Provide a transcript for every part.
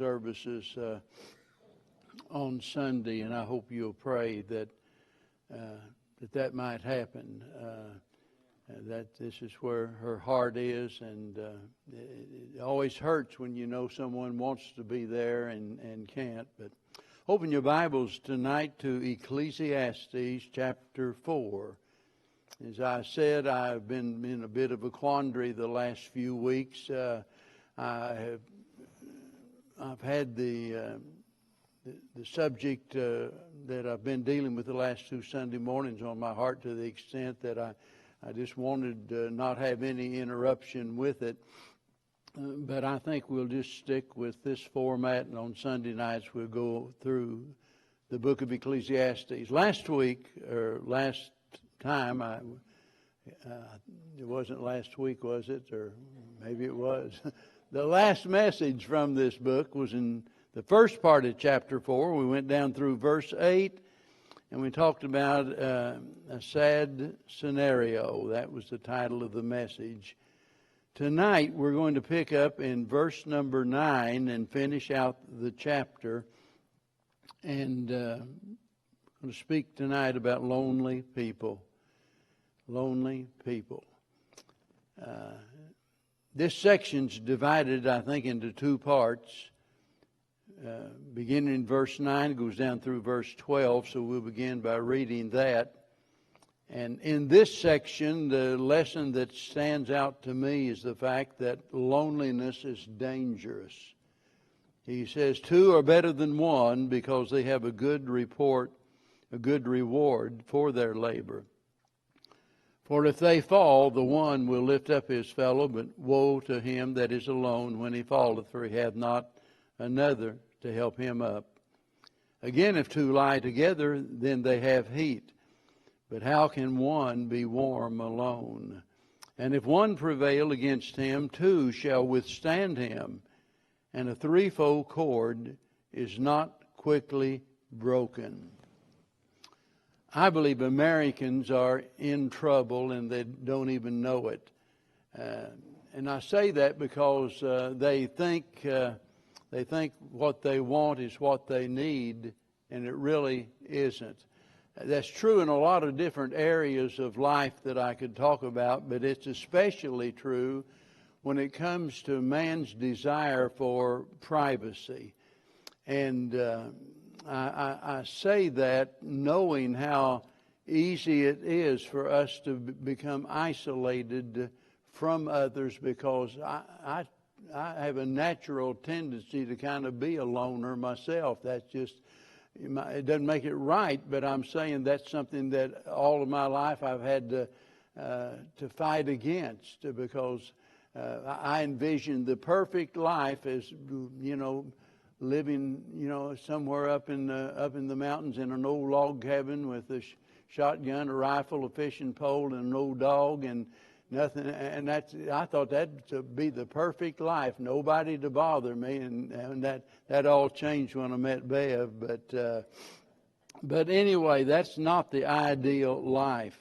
services on Sunday, and I hope you'll pray that that might happen. That this is where her heart is, and it always hurts when you know someone wants to be there and can't. But open your Bibles tonight to Ecclesiastes chapter 4. As I said, I've been in a bit of a quandary the last few weeks. I've had the subject that I've been dealing with the last two Sunday mornings on my heart to the extent that I just wanted to not have any interruption with it. But I think we'll just stick with this format, and on Sunday nights we'll go through the book of Ecclesiastes. Last time, it wasn't last week, was it? Or maybe it was. The last message from this book was in the first part of chapter 4. We went down through verse 8, and we talked about a sad scenario. That was the title of the message. Tonight, we're going to pick up in verse number 9 and finish out the chapter. And I'm going to speak tonight about lonely people. Lonely people. This section's divided, I think, into two parts. Beginning in verse 9, goes down through verse 12, so we'll begin by reading that. And in this section, the lesson that stands out to me is the fact that loneliness is dangerous. He says, 2 are better than 1 because they have a good reward for their labor. For if they fall, the one will lift up his fellow, but woe to him that is alone when he falleth, for he hath not another to help him up. Again, if 2 lie together, then they have heat. But how can one be warm alone? And if 1 prevail against him, 2 shall withstand him. And a threefold cord is not quickly broken. I believe Americans are in trouble and they don't even know it. And I say that because they think what they want is what they need, and it really isn't. That's true in a lot of different areas of life that I could talk about, but it's especially true when it comes to man's desire for privacy. And I say that knowing how easy it is for us to become isolated from others, because I have a natural tendency to kind of be a loner myself. That's just, it doesn't make it right, but I'm saying that's something that all of my life I've had to fight against, because I envision the perfect life as, living, somewhere up in the mountains in an old log cabin with a shotgun, a rifle, a fishing pole, and an old dog, and nothing. And I thought that'd be the perfect life, nobody to bother me, and that all changed when I met Bev. But anyway, that's not the ideal life.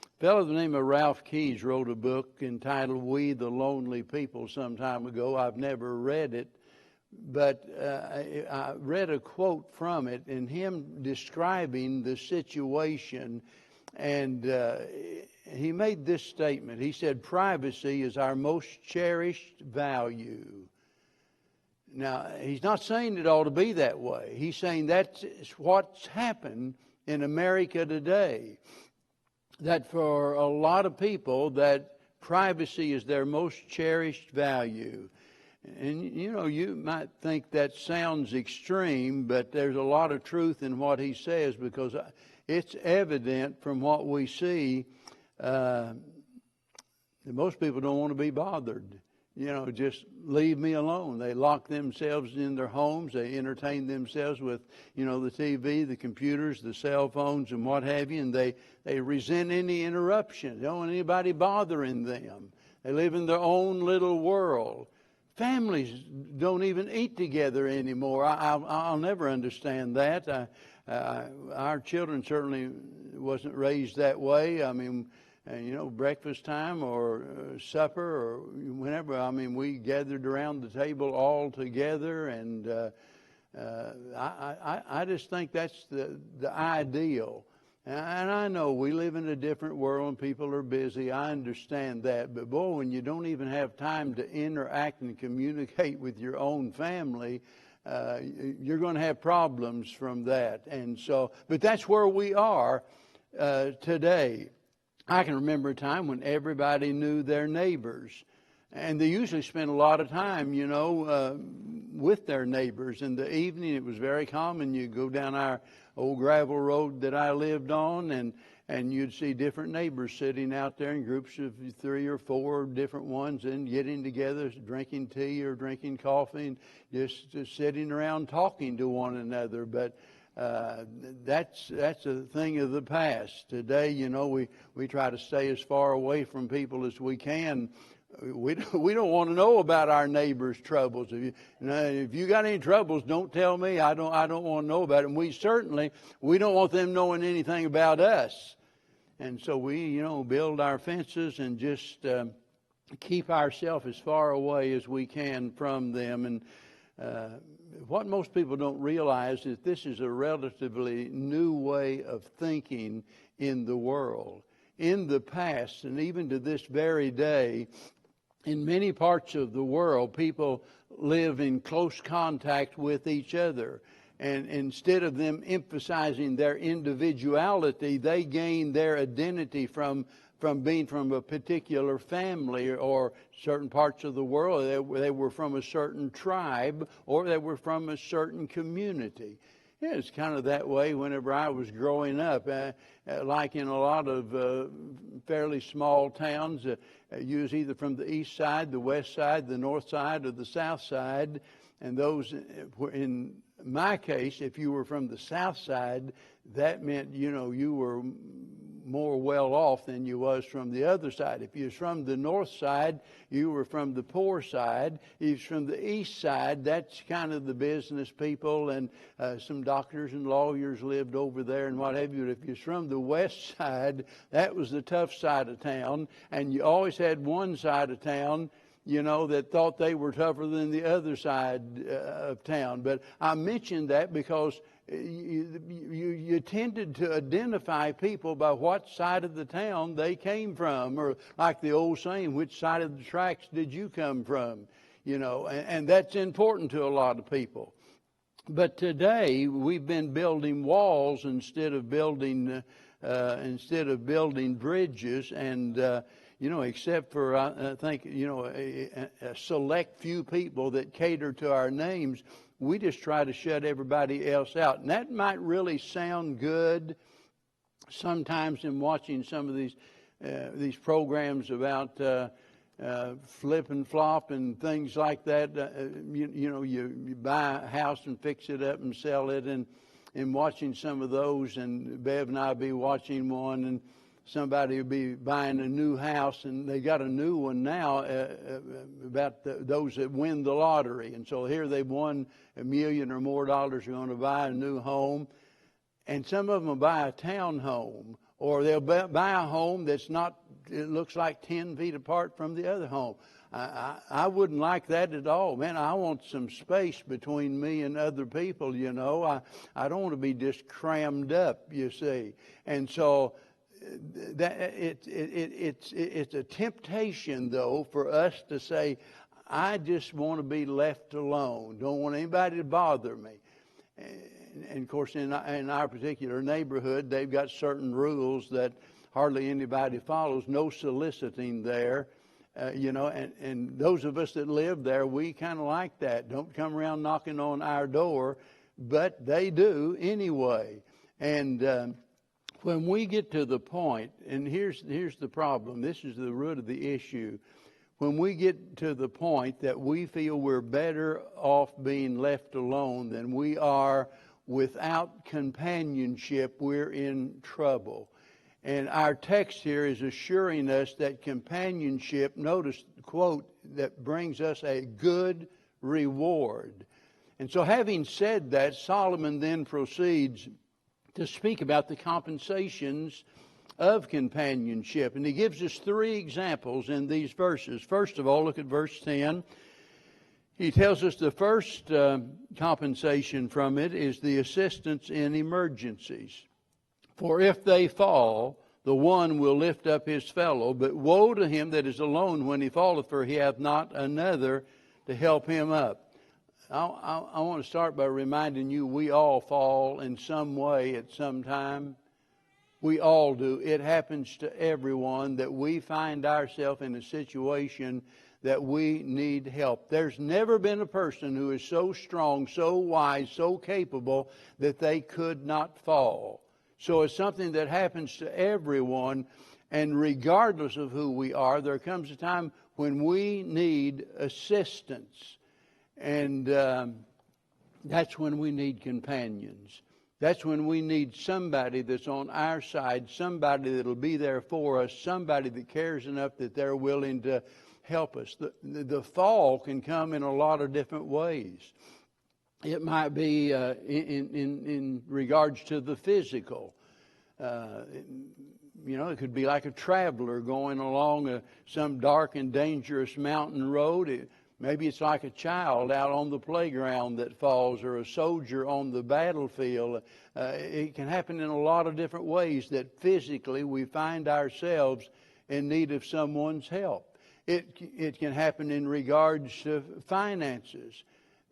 A fellow by the name of Ralph Keyes wrote a book entitled "We the Lonely People" some time ago. I've never read it, but I read a quote from it, and him describing the situation, and he made this statement. He said, "Privacy is our most cherished value." Now, he's not saying it ought to be that way. He's saying that's what's happened in America today. That for a lot of people, that privacy is their most cherished value. And, you might think that sounds extreme, but there's a lot of truth in what he says, because it's evident from what we see that most people don't want to be bothered. Just leave me alone. They lock themselves in their homes. They entertain themselves with, the TV, the computers, the cell phones, and what have you, and they resent any interruption. They don't want anybody bothering them. They live in their own little world. Families don't even eat together anymore. I'll never understand that. Our children certainly wasn't raised that way. I mean, breakfast time or supper or whenever. I mean, we gathered around the table all together, and I just think that's the ideal. And I know we live in a different world and people are busy. I understand that. But boy, when you don't even have time to interact and communicate with your own family, you're going to have problems from that. And so, but that's where we are today. I can remember a time when everybody knew their neighbors. And they usually spent a lot of time, with their neighbors. In the evening, it was very common. You go down our old gravel road that I lived on, and you'd see different neighbors sitting out there in groups of 3 or 4 different ones and getting together, drinking tea or drinking coffee, and just sitting around talking to one another. But that's a thing of the past. Today, we try to stay as far away from people as we can. We don't want to know about our neighbor's troubles. If you got any troubles, don't tell me. I don't want to know about it. And we don't want them knowing anything about us. And so we, build our fences and just keep ourselves as far away as we can from them. And what most people don't realize is this is a relatively new way of thinking in the world. In the past, and even to this very day, in many parts of the world, people live in close contact with each other. And instead of them emphasizing their individuality, they gain their identity from being from a particular family, or certain parts of the world. They were from a certain tribe, or they were from a certain community. Yeah, it's kind of that way whenever I was growing up. Like in a lot of fairly small towns, you was either from the east side, the west side, the north side, or the south side. And those, in my case, if you were from the south side, that meant, you were more well off than you was from the other side. If you was from the north side, you were from the poor side. If you was from the east side, that's kind of the business people, and some doctors and lawyers lived over there and what have you. But if you was from the west side, that was the tough side of town, and you always had one side of town that thought they were tougher than the other side of town. But I mentioned that because you tended to identify people by what side of the town they came from, or like the old saying, which side of the tracks did you come from? And that's important to a lot of people. But today we've been building walls instead of building bridges, and except for I think a select few people that cater to our names, we just try to shut everybody else out. And that might really sound good sometimes in watching some of these programs about flip and flop and things like that. You buy a house and fix it up and sell it, and watching some of those, and Bev and I be watching one, and somebody will be buying a new house, and they got a new one now about those that win the lottery. And so here they've won $1 million or more dollars, are going to buy a new home. And some of them will buy a town home, or they'll buy a home that's not, it looks like 10 feet apart from the other home. I wouldn't like that at all. Man, I want some space between me and other people, I don't want to be just crammed up, you see. And so that it's a temptation, though, for us to say, I just want to be left alone. Don't want anybody to bother me. And of course, in our particular neighborhood, they've got certain rules that hardly anybody follows. No soliciting there, and those of us that live there, we kind of like that. Don't come around knocking on our door, but they do anyway. And when we get to the point, and here's the problem, this is the root of the issue. When we get to the point that we feel we're better off being left alone than we are without companionship, we're in trouble. And our text here is assuring us that companionship, notice the quote, that brings us a good reward. And so having said that, Solomon then proceeds to speak about the compensations of companionship. And he gives us 3 examples in these verses. First of all, look at verse 10. He tells us the first compensation from it is the assistance in emergencies. For if they fall, the one will lift up his fellow, but woe to him that is alone when he falleth, for he hath not another to help him up. I want to start by reminding you we all fall in some way at some time. We all do. It happens to everyone that we find ourselves in a situation that we need help. There's never been a person who is so strong, so wise, so capable that they could not fall. So it's something that happens to everyone, and regardless of who we are, there comes a time when we need assistance. And that's when we need companions. That's when we need somebody that's on our side, somebody that'll be there for us, somebody that cares enough that they're willing to help us. The fall can come in a lot of different ways. It might be in regards to the physical. It could be like a traveler going along some dark and dangerous mountain road. Maybe it's like a child out on the playground that falls, or a soldier on the battlefield. It can happen in a lot of different ways that physically we find ourselves in need of someone's help. It can happen in regards to finances.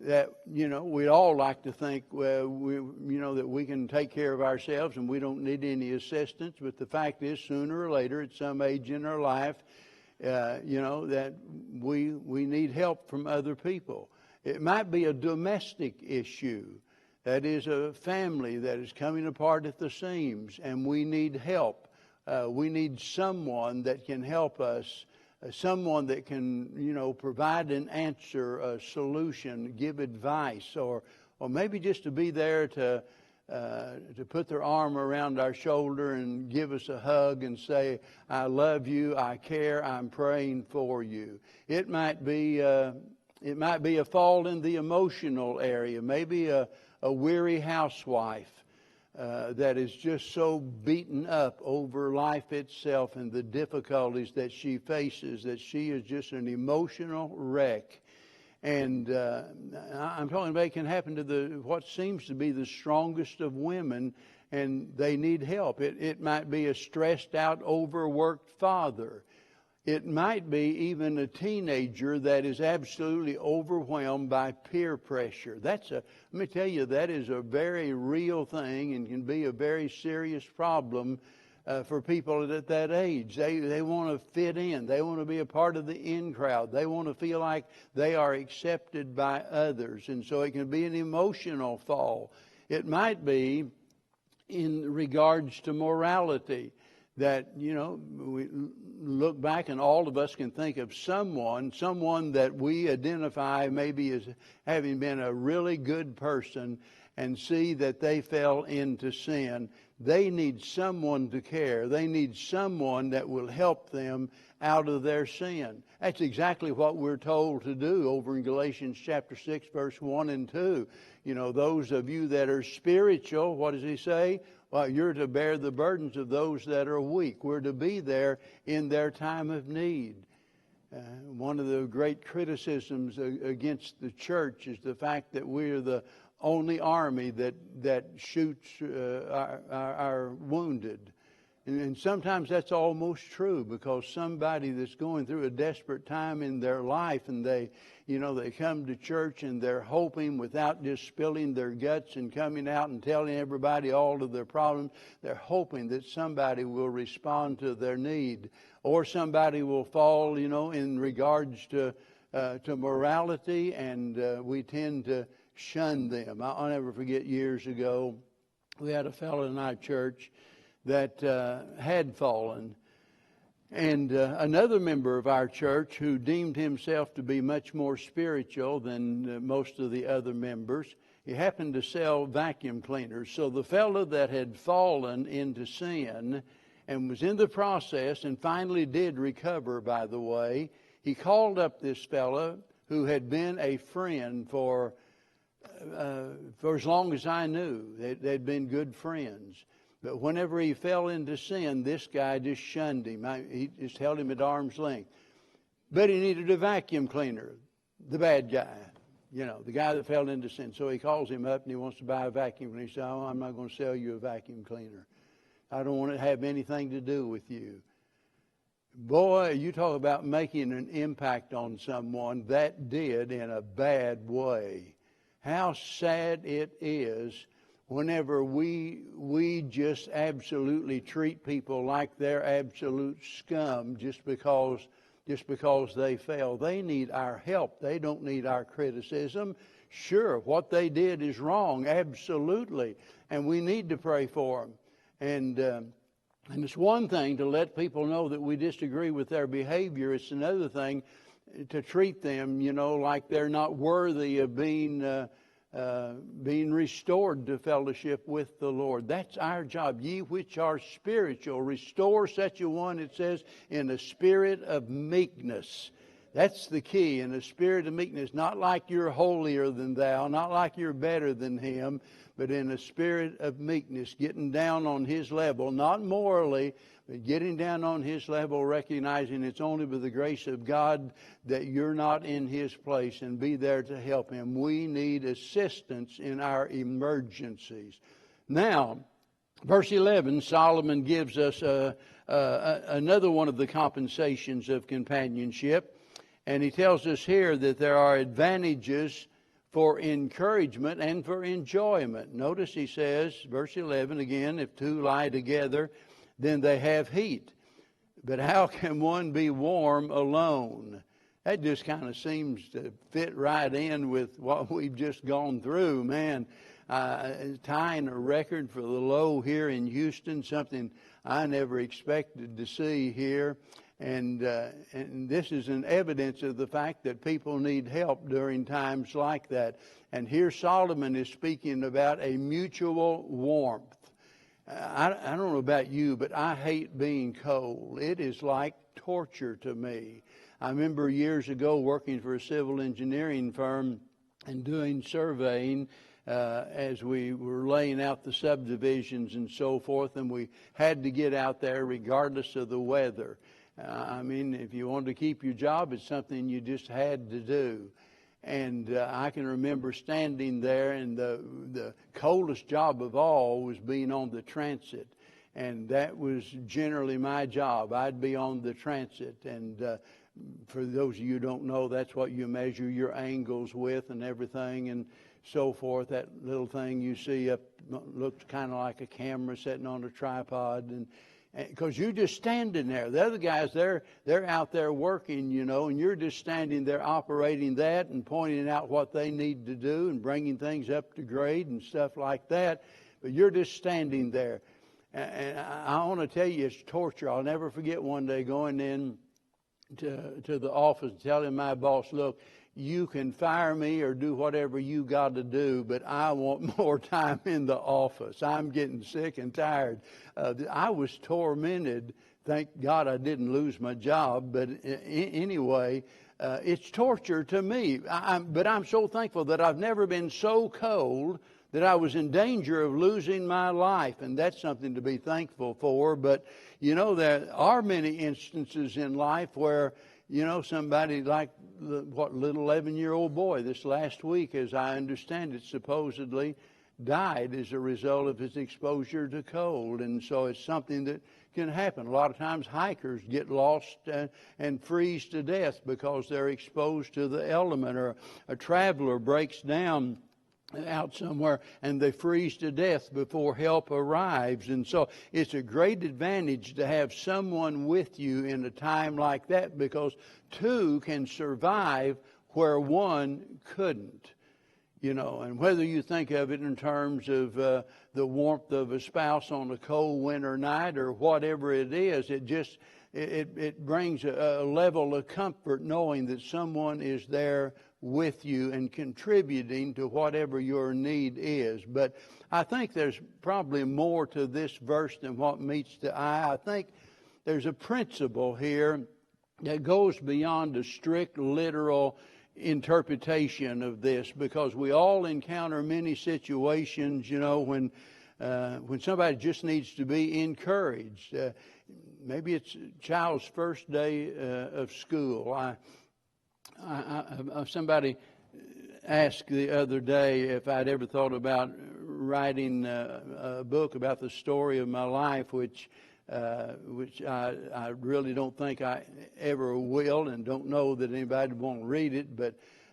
That, we'd all like to think, that we can take care of ourselves and we don't need any assistance. But the fact is, sooner or later, at some age in our life, that we need help from other people. It might be a domestic issue. That is a family that is coming apart at the seams, and we need help. We need someone that can help us, someone that can, provide an answer, a solution, give advice, or maybe just to be there to put their arm around our shoulder and give us a hug and say, I love you, I care, I'm praying for you. It might be a fall in the emotional area, maybe a weary housewife that is just so beaten up over life itself and the difficulties that she faces, that she is just an emotional wreck. And I'm talking about it can happen to what seems to be the strongest of women, and they need help. It might be a stressed out, overworked father. It might be even a teenager that is absolutely overwhelmed by peer pressure. Let me tell you, that is a very real thing and can be a very serious problem for people at that age. They want to fit in. They want to be a part of the in crowd. They want to feel like they are accepted by others. And so it can be an emotional fall. It might be in regards to morality that, we look back and all of us can think of someone that we identify maybe as having been a really good person and see that they fell into sin. They need someone to care. They need someone that will help them out of their sin. That's exactly what we're told to do over in Galatians chapter 6, verse 1 and 2. Those of you that are spiritual, what does he say? Well, you're to bear the burdens of those that are weak. We're to be there in their time of need. One of the great criticisms against the church is the fact that we're the only army that shoots our wounded. And sometimes that's almost true, because somebody that's going through a desperate time in their life and they come to church and they're hoping, without just spilling their guts and coming out and telling everybody all of their problems, they're hoping that somebody will respond to their need, or somebody will fall, in regards to morality, and we tend to shun them. I'll never forget, years ago, we had a fellow in our church that had fallen. And another member of our church, who deemed himself to be much more spiritual than most of the other members, he happened to sell vacuum cleaners. So the fellow that had fallen into sin and was in the process and finally did recover, by the way, he called up this fellow who had been a friend for as long as I knew. They'd been good friends. But whenever he fell into sin, this guy just shunned him. He just held him at arm's length. But he needed a vacuum cleaner, the bad guy, the guy that fell into sin. So he calls him up and he wants to buy a vacuum cleaner. He says, "Oh, I'm not going to sell you a vacuum cleaner. I don't want it to have anything to do with you." Boy, you talk about making an impact on someone. That did in a bad way. How sad it is whenever we just absolutely treat people like they're absolute scum just because they fail. They need our help. They don't need our criticism. Sure, what they did is wrong, absolutely, and we need to pray for them. And it's one thing to let people know that we disagree with their behavior. It's another thing to treat them, like they're not worthy of being restored to fellowship with the Lord. That's our job. Ye which are spiritual, restore such a one, it says, in a spirit of meekness. That's the key, in a spirit of meekness. Not like you're holier than thou, not like you're better than him, but in a spirit of meekness, getting down on his level, not morally, but getting down on his level, recognizing it's only by the grace of God that you're not in his place, and be there to help him. We need assistance in our emergencies. Now, verse 11, Solomon gives us another one of the compensations of companionship. And he tells us here that there are advantages for encouragement and for enjoyment. Notice he says, verse 11 again, if two lie together, then they have heat. But how can one be warm alone? That just kind of seems to fit right in with what we've just gone through. Man, tying a record for the low here in Houston, something I never expected to see here. And this is an evidence of the fact that people need help during times like that. And here Solomon is speaking about a mutual warmth. I don't know about you, but I hate being cold. It is like torture to me. I remember years ago working for a civil engineering firm and doing surveying as we were laying out the subdivisions and so forth, and we had to get out there regardless of the weather. If you wanted to keep your job, it's something you just had to do. And I can remember standing there, and the coldest job of all was being on the transit. And that was generally my job. I'd be on the transit. And for those of you who don't know, that's what you measure your angles with and everything and so forth. That little thing you see up looks kind of like a camera sitting on a tripod. And because you're just standing there. The other guys, they're out there working, and you're just standing there operating that and pointing out what they need to do and bringing things up to grade and stuff like that. But you're just standing there. And I want to tell you, it's torture. I'll never forget one day going in to the office and telling my boss, "Look, you can fire me or do whatever you got to do, but I want more time in the office. I'm getting sick and tired." I was tormented. Thank God I didn't lose my job. But anyway, it's torture to me. But I'm so thankful that I've never been so cold that I was in danger of losing my life. And that's something to be thankful for. But, there are many instances in life where, somebody like little 11-year-old boy this last week, as I understand it, supposedly died as a result of his exposure to cold. And so it's something that can happen. A lot of times hikers get lost and freeze to death because they're exposed to the element, or a traveler breaks down out somewhere and they freeze to death before help arrives. And so it's a great advantage to have someone with you in a time like that, because two can survive where one couldn't. And whether you think of it in terms of the warmth of a spouse on a cold winter night or whatever it is, it brings a level of comfort knowing that someone is there with you and contributing to whatever your need is. But I think there's probably more to this verse than what meets the eye. I think there's a principle here that goes beyond a strict literal interpretation of this, because we all encounter many situations, when when somebody just needs to be encouraged. Maybe it's a child's first day of school. Somebody asked the other day if I'd ever thought about writing a book about the story of my life, which I really don't think I ever will, and don't know that anybody would want to read it.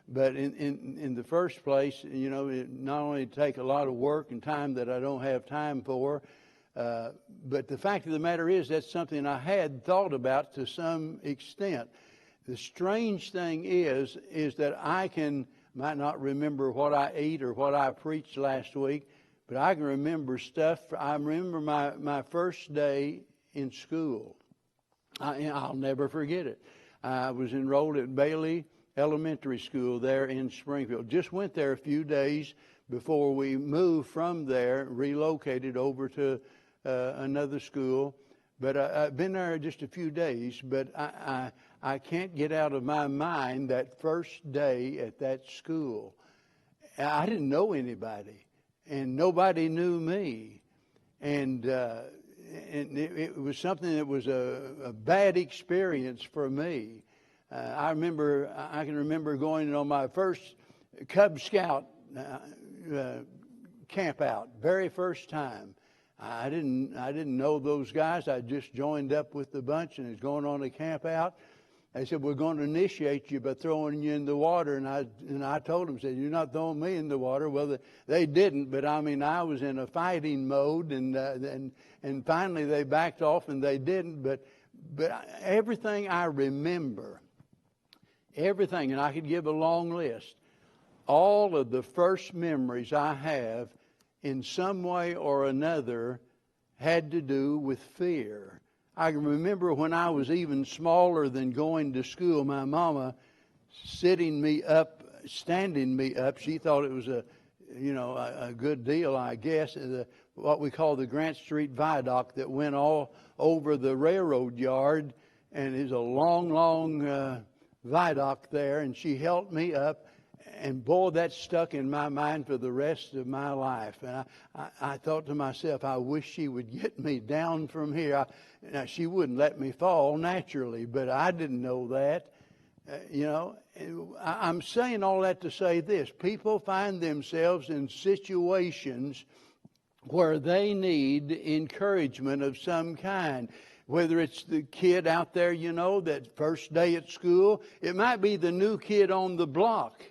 But in the first place, it not only take a lot of work and time that I don't have time for, but the fact of the matter is that's something I had thought about to some extent. The strange thing is that might not remember what I ate or what I preached last week, but I can remember stuff. I remember my first day in school. I'll never forget it. I was enrolled at Bailey Elementary School there in Springfield. Just went there a few days before we moved from there, relocated over to another school. But I've been there just a few days, but I can't get out of my mind that first day at that school. I didn't know anybody, and nobody knew me. And it was something that was a bad experience for me. I can remember going on my first Cub Scout camp out, very first time. I didn't know those guys. I just joined up with the bunch and was going on a camp out. They said, we're going to initiate you by throwing you in the water. And I told them, said, you're not throwing me in the water. Well, they didn't, but I was in a fighting mode, and finally they backed off and they didn't. But everything I remember, everything, and I could give a long list, all of the first memories I have in some way or another had to do with fear. I can remember when I was even smaller than going to school, my mama standing me up. She thought it was a good deal, I guess. What we call the Grant Street Viaduct that went all over the railroad yard, and it's a long viaduct there. And she held me up, and boy, that stuck in my mind for the rest of my life. And I thought to myself, I wish she would get me down from here. Now, she wouldn't let me fall naturally, but I didn't know that. I'm saying all that to say this. People find themselves in situations where they need encouragement of some kind. Whether it's the kid out there, that first day at school. It might be the new kid on the block.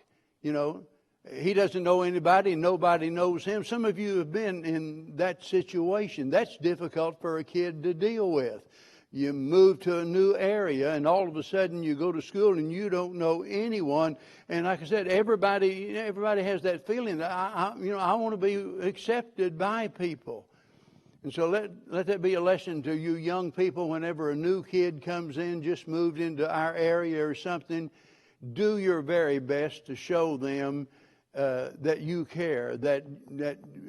He doesn't know anybody. Nobody knows him. Some of you have been in that situation. That's difficult for a kid to deal with. You move to a new area, and all of a sudden you go to school and you don't know anyone. And like I said, everybody has that feeling that I want to be accepted by people. And so let that be a lesson to you young people. Whenever a new kid comes in, just moved into our area or something, do your very best to show them that you care, that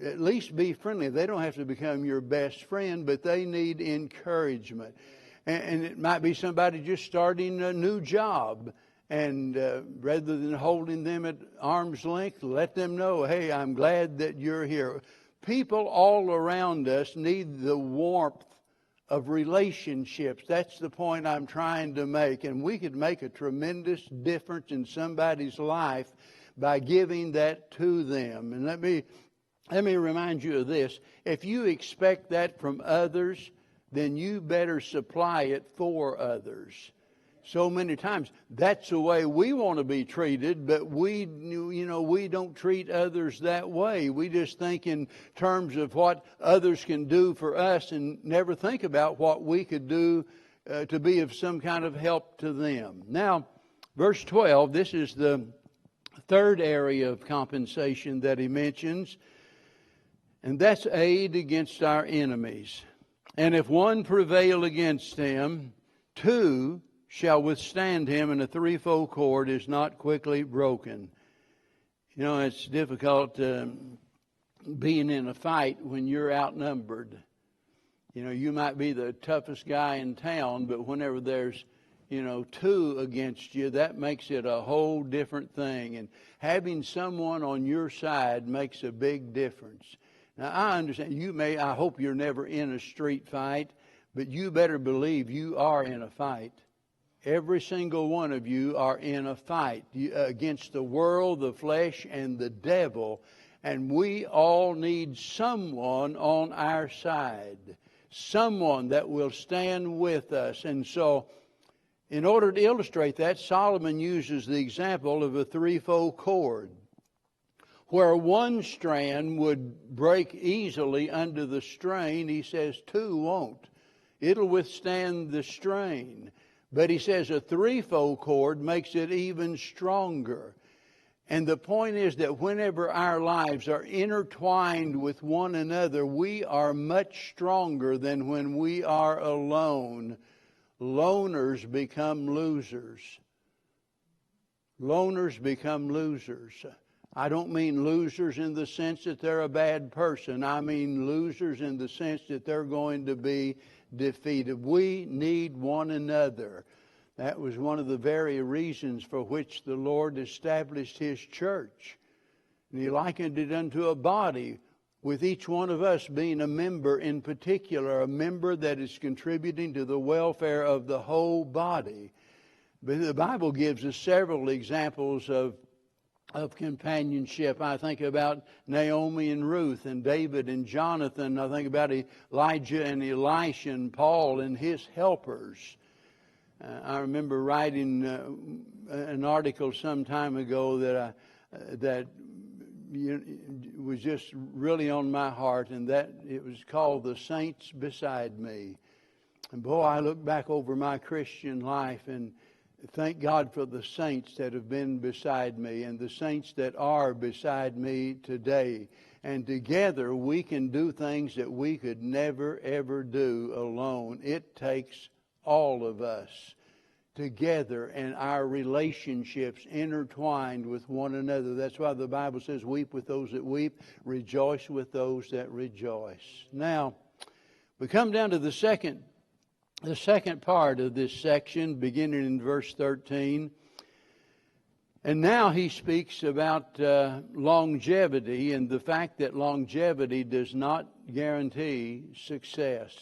at least be friendly. They don't have to become your best friend, but they need encouragement. And it might be somebody just starting a new job. And rather than holding them at arm's length, let them know, hey, I'm glad that you're here. People all around us need the warmth of relationships. That's the point I'm trying to make. And we could make a tremendous difference in somebody's life by giving that to them. And let me remind you of this. If you expect that from others, then you better supply it for others. So many times, that's the way we want to be treated, but we don't treat others that way. We just think in terms of what others can do for us and never think about what we could do to be of some kind of help to them. Now, verse 12, this is the third area of compensation that he mentions, and that's aid against our enemies. And if one prevail against him, two shall withstand him, and a threefold cord is not quickly broken. It's difficult being in a fight when you're outnumbered. You might be the toughest guy in town, but whenever there's two against you, that makes it a whole different thing. And having someone on your side makes a big difference. Now, I understand I hope you're never in a street fight, but you better believe you are in a fight. Every single one of you are in a fight against the world, the flesh, and the devil. And we all need someone on our side, someone that will stand with us. And so, in order to illustrate that, Solomon uses the example of a threefold cord, where one strand would break easily under the strain. He says two won't. It'll withstand the strain. But he says a threefold cord makes it even stronger. And the point is that whenever our lives are intertwined with one another, we are much stronger than when we are alone. Loners become losers. Loners become losers. I don't mean losers in the sense that they're a bad person. I mean losers in the sense that they're going to be defeated. We need one another. That was one of the very reasons for which the Lord established His church. And He likened it unto a body, with each one of us being a member in particular, a member that is contributing to the welfare of the whole body. But the Bible gives us several examples of companionship. I think about Naomi and Ruth, and David and Jonathan. I think about Elijah and Elisha, and Paul and his helpers. I remember writing an article some time ago that was just really on my heart, and that it was called "The Saints Beside Me." And boy, I look back over my Christian life and thank God for the saints that have been beside me and the saints that are beside me today. And together we can do things that we could never, ever do alone. It takes all of us together and our relationships intertwined with one another. That's why the Bible says, weep with those that weep, rejoice with those that rejoice. Now, we come down to the second part of this section, beginning in verse 13. And now he speaks about longevity and the fact that longevity does not guarantee success.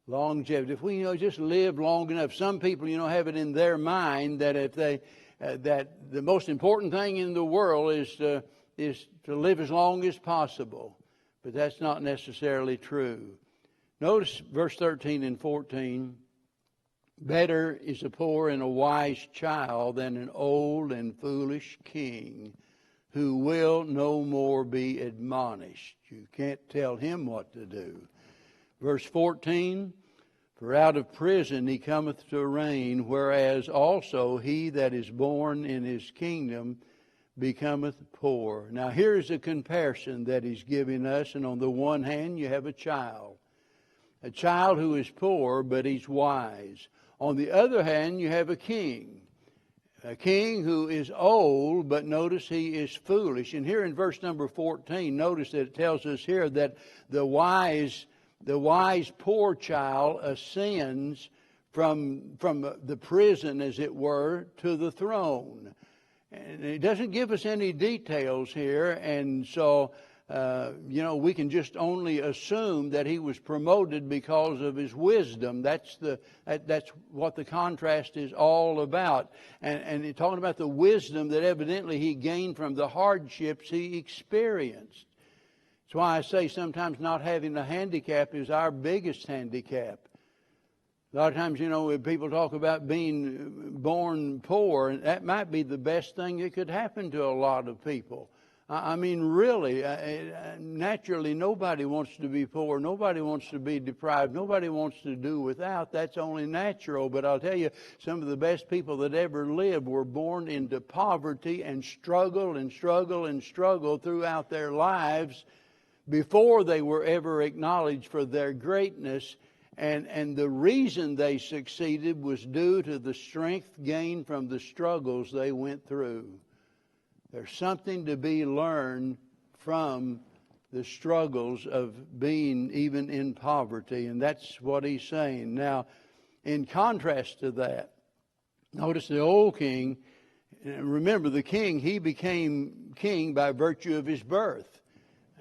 Longevity. If we just live long enough, some people have it in their mind that if they that the most important thing in the world is to live as long as possible, but that's not necessarily true. Notice verse 13 and 14. Better is a poor and a wise child than an old and foolish king who will no more be admonished. You can't tell him what to do. Verse 14. For out of prison he cometh to reign, whereas also he that is born in his kingdom becometh poor. Now here's a comparison that he's giving us. And on the one hand, you have a child who is poor, but he's wise. On the other hand, you have a king who is old, but notice he is foolish. And here in verse number 14, notice that it tells us here that the wise poor child ascends from the prison, as it were, to the throne. And it doesn't give us any details here, and so we can just only assume that he was promoted because of his wisdom. That's what the contrast is all about. And he's talking about the wisdom that evidently he gained from the hardships he experienced. That's why I say sometimes not having a handicap is our biggest handicap. A lot of times, when people talk about being born poor, that might be the best thing that could happen to a lot of people. I mean, really, naturally, nobody wants to be poor. Nobody wants to be deprived. Nobody wants to do without. That's only natural. But I'll tell you, some of the best people that ever lived were born into poverty and struggled and struggled and struggled throughout their lives before they were ever acknowledged for their greatness. And the reason they succeeded was due to the strength gained from the struggles they went through. There's something to be learned from the struggles of being even in poverty, and that's what he's saying. Now, in contrast to that, notice the old king. Remember, the king, he became king by virtue of his birth.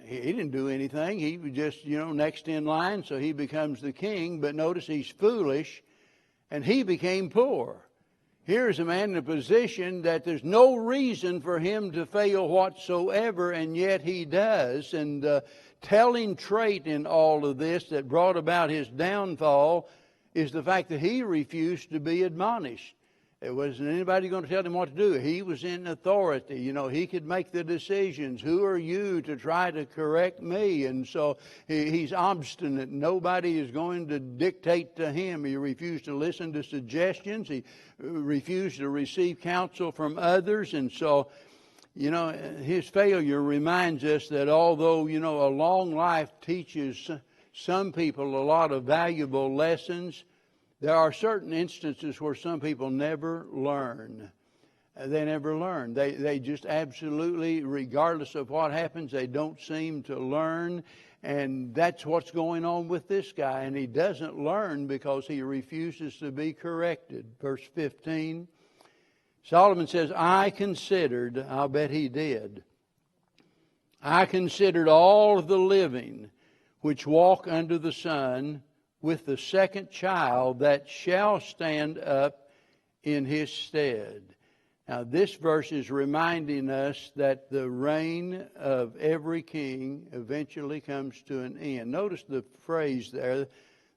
He didn't do anything. He was just, next in line, so he becomes the king. But notice he's foolish, and he became poor. Here's a man in a position that there's no reason for him to fail whatsoever, and yet he does. And the telling trait in all of this that brought about his downfall is the fact that he refused to be admonished. It wasn't anybody going to tell him what to do. He was in authority. He could make the decisions. Who are you to try to correct me? And so he's obstinate. Nobody is going to dictate to him. He refused to listen to suggestions. He refused to receive counsel from others. And so, his failure reminds us that although, a long life teaches some people a lot of valuable lessons, there are certain instances where some people never learn. They never learn. They just absolutely, regardless of what happens, they don't seem to learn. And that's what's going on with this guy. And he doesn't learn because he refuses to be corrected. Verse 15, Solomon says, I'll bet he did. I considered all the living which walk under the sun, with the second child that shall stand up in his stead. Now this verse is reminding us that the reign of every king eventually comes to an end. Notice the phrase there,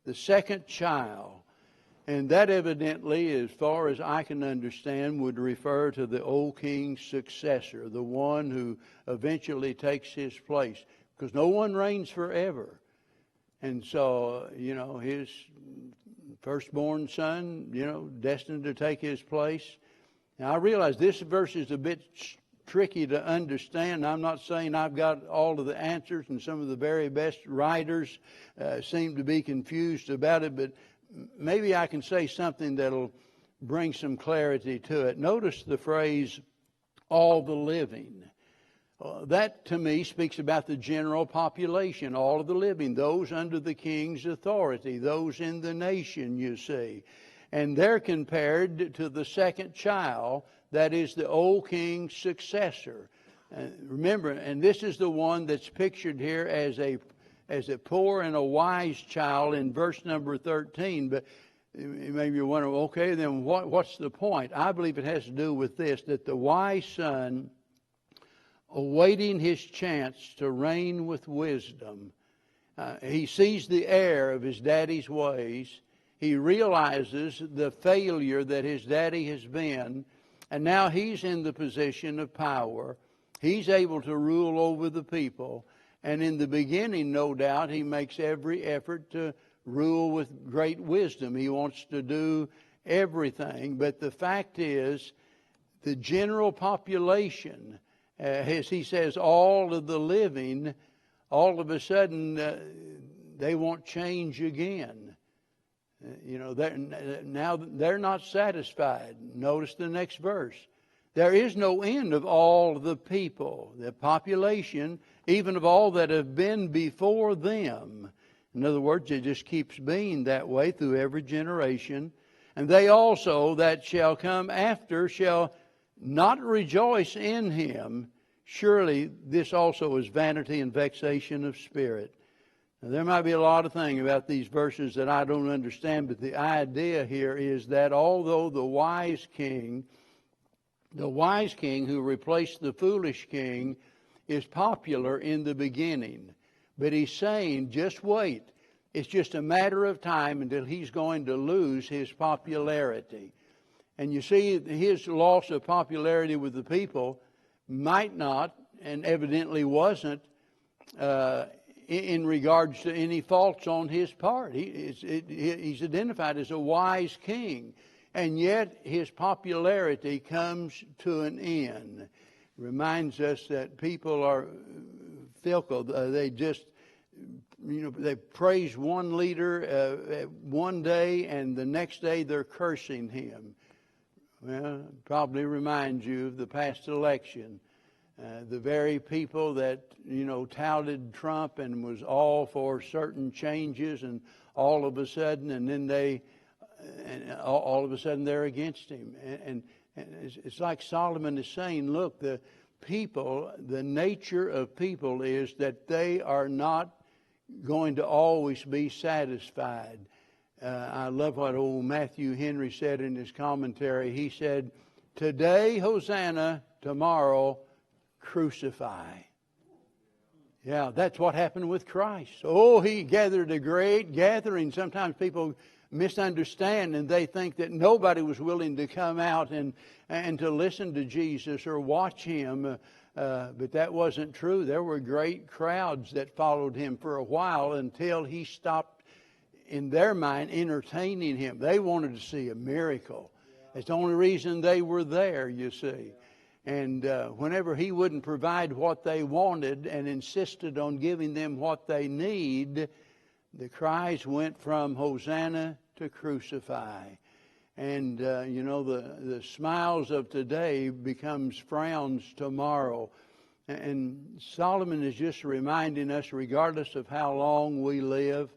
the second child. And that evidently, as far as I can understand, would refer to the old king's successor, the one who eventually takes his place. Because no one reigns forever. And so, his firstborn son, destined to take his place. Now, I realize this verse is a bit tricky to understand. I'm not saying I've got all of the answers, and some of the very best writers seem to be confused about it, but maybe I can say something that'll bring some clarity to it. Notice the phrase, all the living. That, to me, speaks about the general population, all of the living, those under the king's authority, those in the nation, you see. And they're compared to the second child, that is the old king's successor. Remember, and this is the one that's pictured here as a poor and a wise child in verse number 13. But maybe you're wondering, okay, then what's the point? I believe it has to do with this, that the wise son, awaiting his chance to reign with wisdom. He sees the error of his daddy's ways. He realizes the failure that his daddy has been. And now he's in the position of power. He's able to rule over the people. And in the beginning, no doubt, he makes every effort to rule with great wisdom. He wants to do everything. But the fact is, the general population, as he says, all of the living, all of a sudden, they want change again. They're not satisfied. Notice the next verse. There is no end of all the people, the population, even of all that have been before them. In other words, it just keeps being that way through every generation. And they also that shall come after shall not rejoice in him. Surely this also is vanity and vexation of spirit. Now, there might be a lot of things about these verses that I don't understand, but the idea here is that although the wise king who replaced the foolish king is popular in the beginning, but he's saying, just wait. It's just a matter of time until he's going to lose his popularity. And you see, his loss of popularity with the people might not, and evidently wasn't, in regards to any faults on his part. He's identified as a wise king, and yet his popularity comes to an end. Reminds us that people are fickle. They just, they praise one leader one day, and the next day they're cursing him. Well, probably reminds you of the past election. The very people that, touted Trump and was all for certain changes, and all of a sudden, all of a sudden they're against him. And it's like Solomon is saying, look, the people, the nature of people is that they are not going to always be satisfied. I love what old Matthew Henry said in his commentary. He said, "Today, Hosanna, tomorrow, crucify." Yeah, that's what happened with Christ. Oh, he gathered a great gathering. Sometimes people misunderstand and they think that nobody was willing to come out and to listen to Jesus or watch him. But that wasn't true. There were great crowds that followed him for a while until he stopped, in their mind, entertaining him. They wanted to see a miracle. It's the only reason they were there, you see. And whenever he wouldn't provide what they wanted and insisted on giving them what they need, the cries went from Hosanna to crucify. And, the smiles of today becomes frowns tomorrow. And Solomon is just reminding us, regardless of how long we live,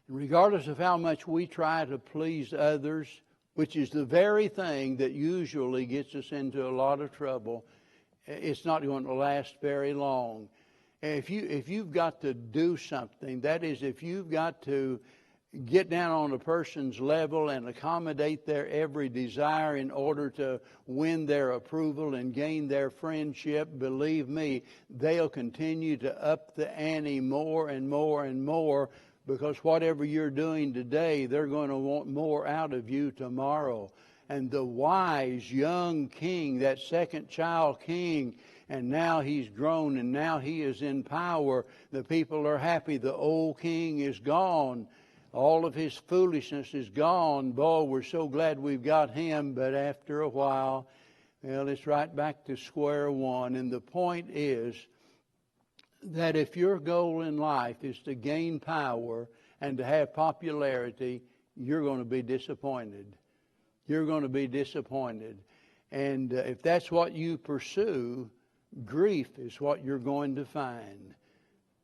regardless of how much we try to please others, which is the very thing that usually gets us into a lot of trouble, it's not going to last very long. If you've got to do something, that is, if you've got to get down on a person's level and accommodate their every desire in order to win their approval and gain their friendship, believe me, they'll continue to up the ante more and more and more, because whatever you're doing today, they're going to want more out of you tomorrow. And the wise young king, that second child king, and now he's grown and now he is in power, the people are happy. The old king is gone. All of his foolishness is gone. Boy, we're so glad we've got him. But after a while, well, it's right back to square one. And the point is that if your goal in life is to gain power and to have popularity, you're going to be disappointed. You're going to be disappointed. And if that's what you pursue, grief is what you're going to find.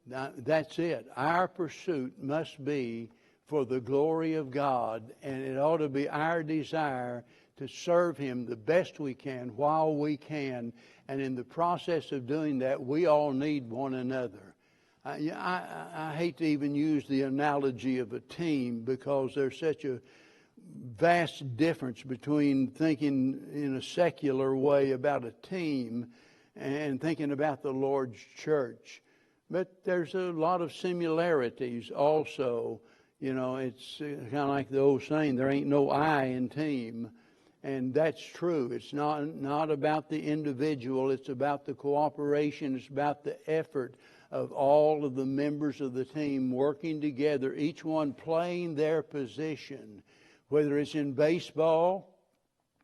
Now, that's it. Our pursuit must be for the glory of God, and it ought to be our desire to serve him the best we can while we can. And in the process of doing that, we all need one another. I hate to even use the analogy of a team, because there's such a vast difference between thinking in a secular way about a team and thinking about the Lord's church. But there's a lot of similarities also. You know, it's kind of like the old saying, there ain't no I in team. And that's true. It's not about the individual. It's about the cooperation. It's about the effort of all of the members of the team working together, each one playing their position. Whether it's in baseball,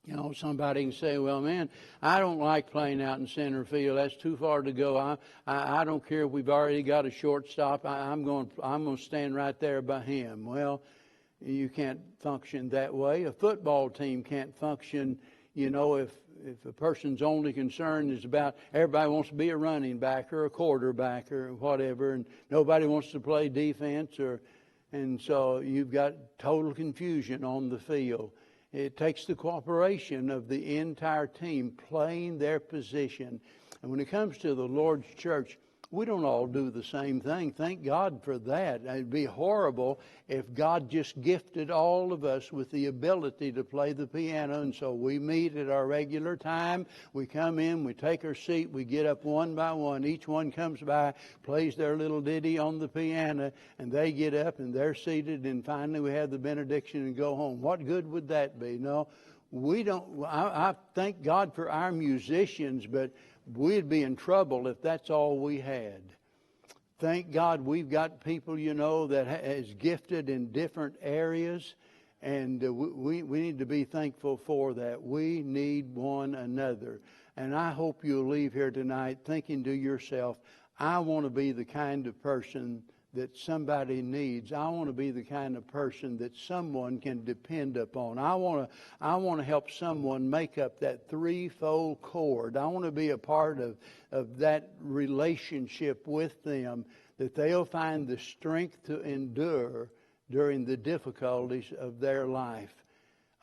you know, somebody can say, well, man, I don't like playing out in center field. That's too far to go. I don't care if we've already got a shortstop. I'm going to stand right there by him. Well, you can't function that way. A football team can't function, you know, if a person's only concern is about everybody wants to be a running back or a quarterback or whatever, and nobody wants to play defense, and so you've got total confusion on the field. It takes the cooperation of the entire team playing their position. And when it comes to the Lord's church, we don't all do the same thing. Thank God for that. It'd be horrible if God just gifted all of us with the ability to play the piano. And so we meet at our regular time. We come in, we take our seat, we get up one by one. Each one comes by, plays their little ditty on the piano, and they get up and they're seated. And finally we have the benediction and go home. What good would that be? No, we don't. I thank God for our musicians, but we'd be in trouble if that's all we had. Thank God we've got people, you know, that is gifted in different areas, and we need to be thankful for that. We need one another. And I hope you'll leave here tonight thinking to yourself, I want to be the kind of person that somebody needs. I want to be the kind of person that someone can depend upon. I want to help someone make up that threefold cord. I want to be a part of that relationship with them, that they'll find the strength to endure during the difficulties of their life.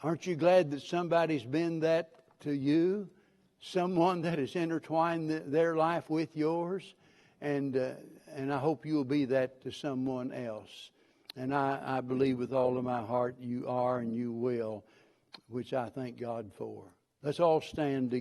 Aren't you glad that somebody's been that to you? someone that has intertwined their life with yours, and I hope you'll be that to someone else. And I believe with all of my heart you are and you will, which I thank God for. Let's all stand together.